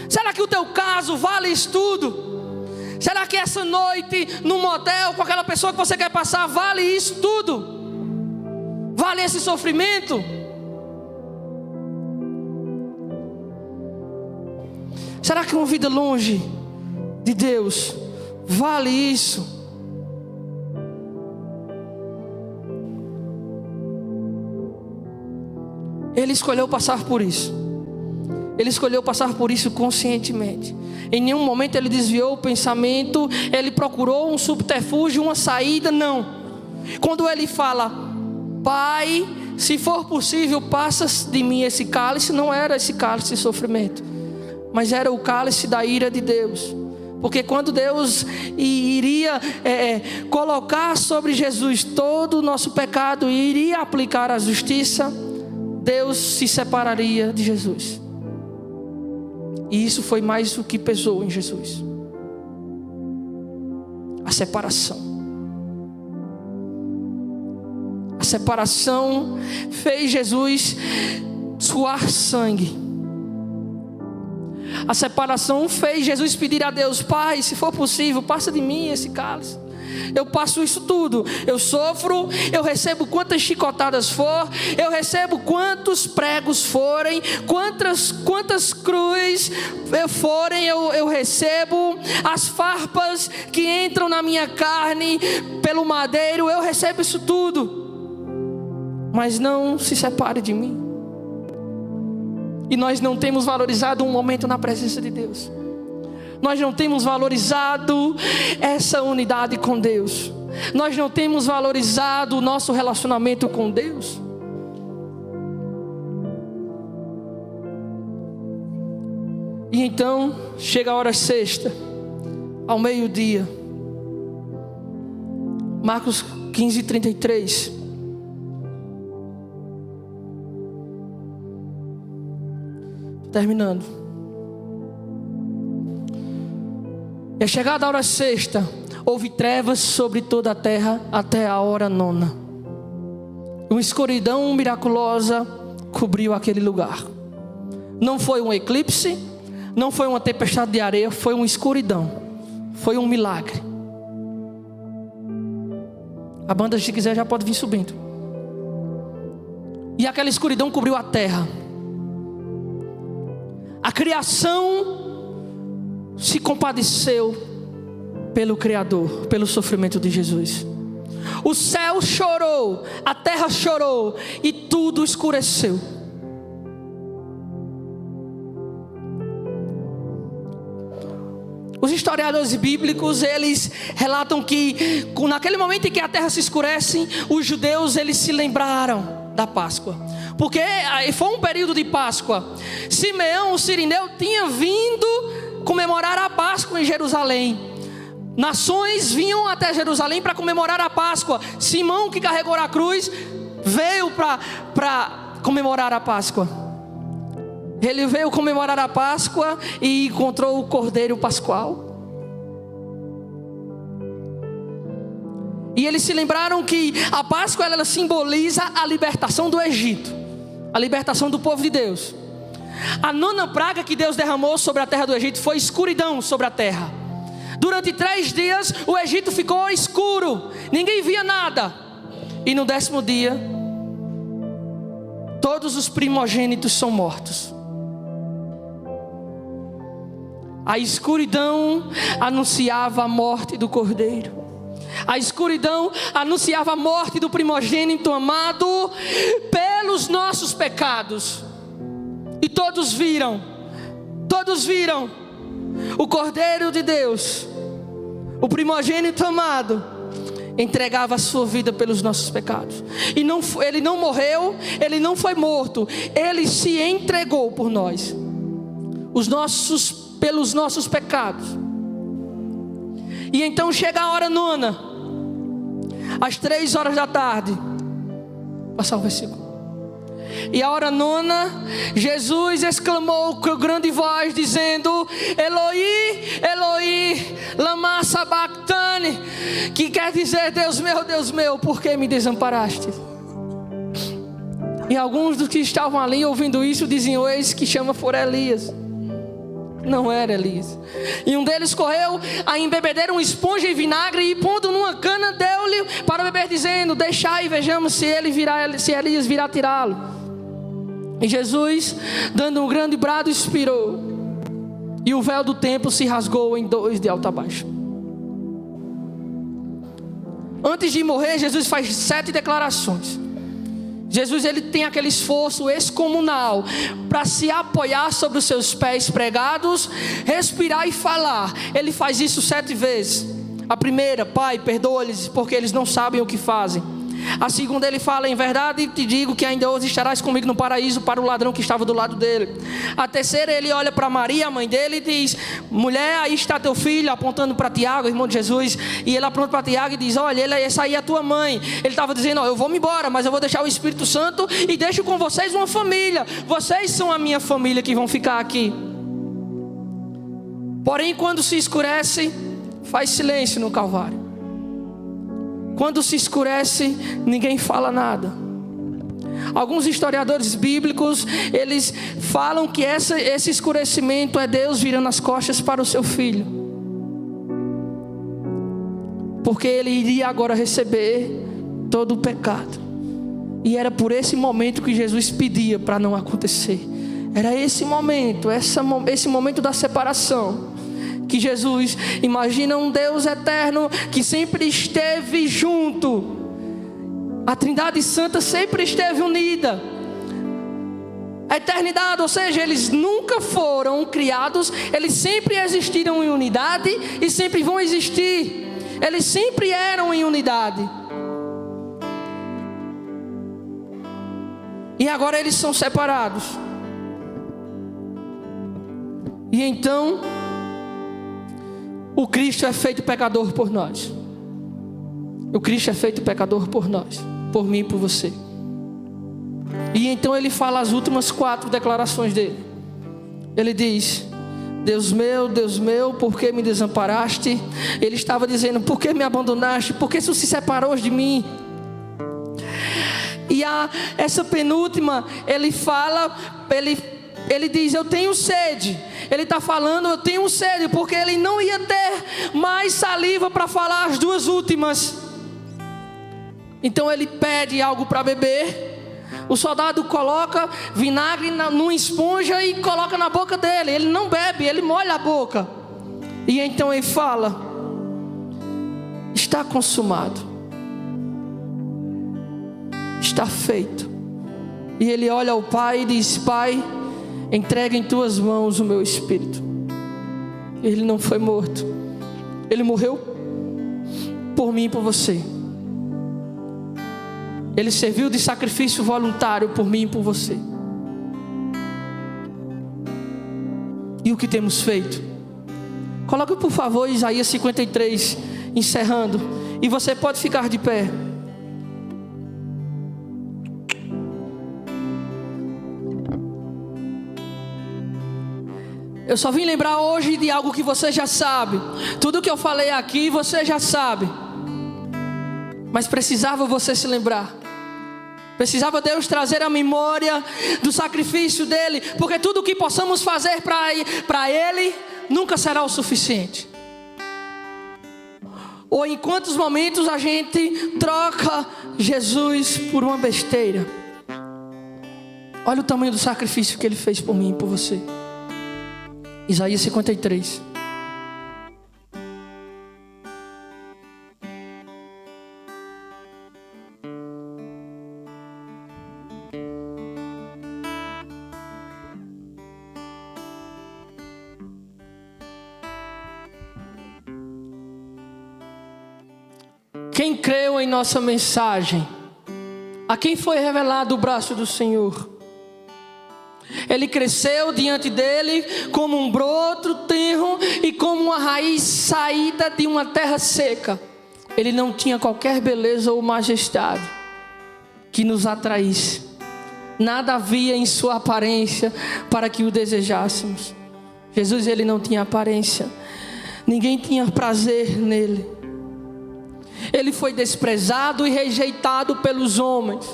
Speaker 1: Será que o teu caso vale isso tudo? Será que essa noite no motel com aquela pessoa que você quer passar vale isso tudo? Vale esse sofrimento? Será que uma vida longe de Deus vale isso? Ele escolheu passar por isso. Ele escolheu passar por isso conscientemente. Em nenhum momento ele desviou o pensamento, ele procurou um subterfúgio, uma saída, não. Quando ele fala: Pai, se for possível, passa de mim esse cálice, não era esse cálice de sofrimento, mas era o cálice da ira de Deus. Porque quando Deus iria colocar sobre Jesus todo o nosso pecado e iria aplicar a justiça, Deus se separaria de Jesus. E isso foi mais o que pesou em Jesus: a separação. separação fez Jesus suar sangue. A separação fez Jesus pedir a Deus: Pai, se for possível, passa de mim esse cálice. Eu passo isso tudo, eu sofro, eu recebo quantas chicotadas for, eu recebo quantos pregos forem, quantas cruzes forem, eu recebo as farpas que entram na minha carne pelo madeiro, eu recebo isso tudo, mas não se separe de mim. E nós não temos valorizado um momento na presença de Deus. Nós não temos valorizado essa unidade com Deus. Nós não temos valorizado o nosso relacionamento com Deus. E então, chega a hora sexta, ao meio-dia. Marcos 15:33. Terminando. E é chegada a hora sexta, houve trevas sobre toda a terra até a hora nona. Uma escuridão miraculosa cobriu aquele lugar. Não foi um eclipse, não foi uma tempestade de areia, foi uma escuridão. Foi um milagre. A banda, se quiser, já pode vir subindo. E aquela escuridão cobriu a terra. A criação se compadeceu pelo Criador, pelo sofrimento de Jesus. O céu chorou, a terra chorou e tudo escureceu. Os historiadores bíblicos, eles relatam que naquele momento em que a terra se escurece, os judeus, eles se lembraram da Páscoa, porque foi um período de Páscoa. Simeão, o sirineu, tinha vindo comemorar a Páscoa em Jerusalém. Nações vinham até Jerusalém para comemorar a Páscoa. Simão, que carregou a cruz, veio para comemorar a Páscoa. Ele veio comemorar a Páscoa e encontrou o Cordeiro Pascual. E eles se lembraram que a Páscoa, ela simboliza a libertação do Egito, a libertação do povo de Deus. A nona praga que Deus derramou sobre a terra do Egito foi escuridão sobre a terra. Durante 3 dias o Egito ficou escuro, ninguém via nada. E no 10º dia, todos os primogênitos são mortos. A escuridão anunciava a morte do Cordeiro. A escuridão anunciava a morte do primogênito amado pelos nossos pecados. E todos viram o Cordeiro de Deus, o primogênito amado, entregava a sua vida pelos nossos pecados. E ele não morreu, ele não foi morto, ele se entregou por nós, pelos nossos pecados. E então chega a hora nona, às 3 horas da tarde. Passar o versículo. E a hora nona, Jesus exclamou com grande voz, dizendo: Eloi, Eloi, lama sabachthani, que quer dizer: Deus meu, por que me desamparaste? E alguns dos que estavam ali ouvindo isso diziam: eis que chama por Elias. Não era Elias. E um deles correu a embebedeira uma esponja em vinagre e pondo numa cana deu-lhe para beber, dizendo: deixai e vejamos se Elias virá tirá-lo. E Jesus, dando um grande brado, expirou, e o véu do templo se rasgou em 2 de alto a baixo. Antes de morrer, Jesus faz 7 declarações. Jesus, ele tem aquele esforço excomunal para se apoiar sobre os seus pés pregados, respirar e falar. Ele faz isso 7 vezes. A primeira: Pai, perdoa-lhes, porque eles não sabem o que fazem. A segunda, ele fala: em verdade te digo que ainda hoje estarás comigo no paraíso, para o ladrão que estava do lado dele. A terceira, ele olha para Maria, a mãe dele, e diz: mulher, aí está teu filho, apontando para Tiago, irmão de Jesus. E ele aponta para Tiago e diz: olha, essa aí é a tua mãe. Ele estava dizendo: eu vou me embora, mas eu vou deixar o Espírito Santo e deixo com vocês uma família. Vocês são a minha família que vão ficar aqui. Porém, quando se escurece, faz silêncio no Calvário. Quando se escurece, ninguém fala nada. Alguns historiadores bíblicos, eles falam que esse escurecimento é Deus virando as costas para o seu filho, porque ele iria agora receber todo o pecado. E era por esse momento que Jesus pedia para não acontecer. Era esse momento, esse momento da separação, que Jesus imagina um Deus eterno que sempre esteve junto. A Trindade Santa sempre esteve unida. A eternidade, ou seja, eles nunca foram criados, eles sempre existiram em unidade e sempre vão existir. Eles sempre eram em unidade. E agora eles são separados. E então, o Cristo é feito pecador por nós. O Cristo é feito pecador por nós, por mim e por você. E então ele fala as últimas 4 declarações dele. Ele diz: Deus meu, por que me desamparaste? Ele estava dizendo: por que me abandonaste? Por que tu se separou de mim? E essa penúltima, ele fala, ele diz: eu tenho sede. Ele está falando, eu tenho sede, porque ele não ia ter mais saliva para falar as 2 últimas. Então ele pede algo para beber. O soldado coloca vinagre numa esponja e coloca na boca dele. Ele não bebe, ele molha a boca. E então ele fala: está consumado, está feito. E ele olha ao Pai e diz: Pai, entrega em tuas mãos o meu espírito. Ele não foi morto, ele morreu por mim e por você. Ele serviu de sacrifício voluntário por mim e por você. E o que temos feito? Coloque por favor Isaías 53, encerrando. E você pode ficar de pé. Eu só vim lembrar hoje de algo que você já sabe. Tudo que eu falei aqui você já sabe. Mas precisava você se lembrar. Precisava Deus trazer a memória do sacrifício dele. Porque tudo o que possamos fazer para ele nunca será o suficiente. Ou em quantos momentos a gente troca Jesus por uma besteira. Olha o tamanho do sacrifício que ele fez por mim e por você. Isaías 53. Quem creu em nossa mensagem, a quem foi revelado o braço do Senhor, ele cresceu diante dele como um broto tenro e como uma raiz saída de uma terra seca. Ele não tinha qualquer beleza ou majestade que nos atraísse. Nada havia em sua aparência para que o desejássemos. Jesus, ele não tinha aparência. Ninguém tinha prazer nele. Ele foi desprezado e rejeitado pelos homens.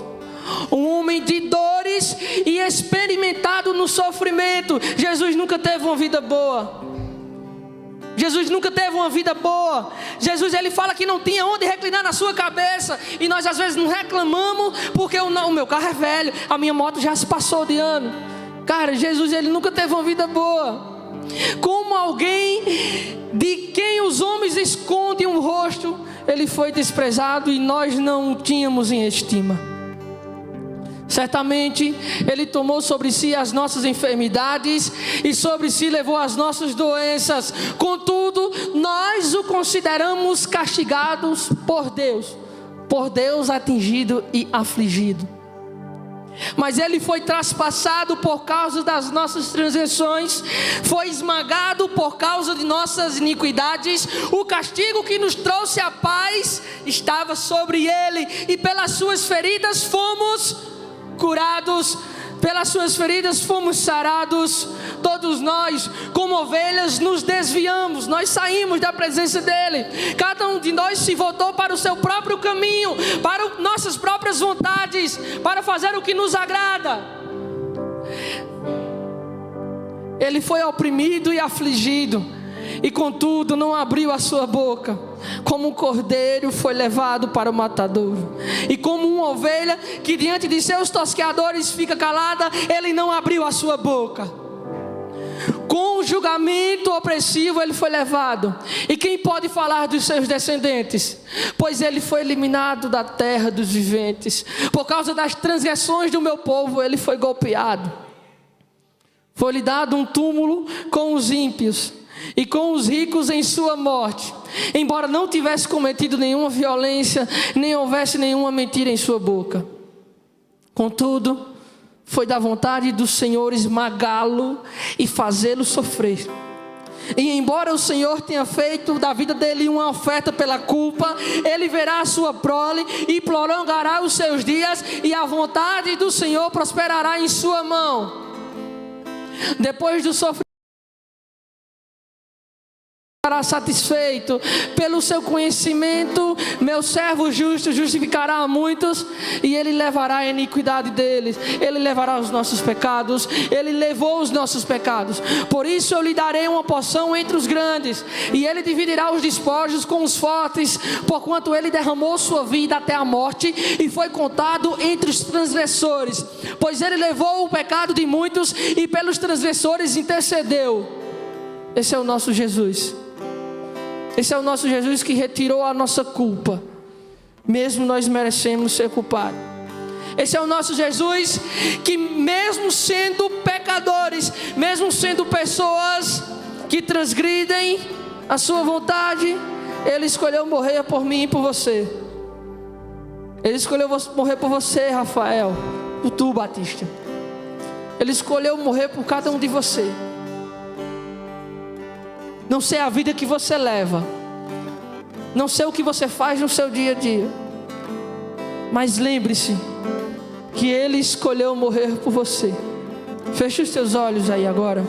Speaker 1: Um homem de dores e experimentado no sofrimento. Jesus nunca teve uma vida boa. Jesus nunca teve uma vida boa. Jesus, ele fala que não tinha onde reclinar na sua cabeça. E nós às vezes não reclamamos porque o meu carro é velho, a minha moto já se passou de ano. Cara, Jesus, ele nunca teve uma vida boa. Como alguém de quem os homens escondem o rosto, ele foi desprezado e nós não o tínhamos em estima. Certamente ele tomou sobre si as nossas enfermidades e sobre si levou as nossas doenças. Contudo, nós o consideramos castigados por Deus atingido e afligido. Mas ele foi traspassado por causa das nossas transgressões, foi esmagado por causa de nossas iniquidades. O castigo que nos trouxe a paz estava sobre ele, e pelas suas feridas fomos curados. pelas suas feridas fomos sarados. Todos nós, como ovelhas, nos desviamos, nós saímos da presença dele. Cada um de nós se voltou para o seu próprio caminho, para nossas próprias vontades, para fazer o que nos agrada. Ele foi oprimido e afligido, e contudo não abriu a sua boca. Como um cordeiro foi levado para o matadouro, e como uma ovelha que diante de seus tosqueadores fica calada, ele não abriu a sua boca. Com o julgamento opressivo ele foi levado. E quem pode falar dos seus descendentes? Pois ele foi eliminado da terra dos viventes. Por causa das transgressões do meu povo ele foi golpeado. Foi-lhe dado um túmulo com os ímpios e com os ricos em sua morte, embora não tivesse cometido nenhuma violência, nem houvesse nenhuma mentira em sua boca. Contudo, foi da vontade do Senhor esmagá-lo e fazê-lo sofrer. E embora o Senhor tenha feito da vida dele uma oferta pela culpa, ele verá a sua prole e prolongará os seus dias, e a vontade do Senhor prosperará em sua mão. Depois do sofrimento, estará satisfeito. Pelo seu conhecimento, meu servo justo justificará a muitos, e ele levará a iniquidade deles. Ele levará os nossos pecados. Ele levou os nossos pecados. Por isso eu lhe darei uma porção entre os grandes, e ele dividirá os despojos com os fortes, porquanto ele derramou sua vida até a morte, e foi contado entre os transgressores. Pois ele levou o pecado de muitos, e pelos transgressores intercedeu. Esse é o nosso Jesus. Esse é o nosso Jesus que retirou a nossa culpa, mesmo nós merecemos ser culpados. Esse é o nosso Jesus que, mesmo sendo pecadores, mesmo sendo pessoas que transgridem a sua vontade, ele escolheu morrer por mim e por você. Ele escolheu morrer por você, Rafael, por tu, Batista. Ele escolheu morrer por cada um de você. Não sei a vida que você leva, não sei o que você faz no seu dia a dia, mas lembre-se que ele escolheu morrer por você. Feche os teus olhos aí agora.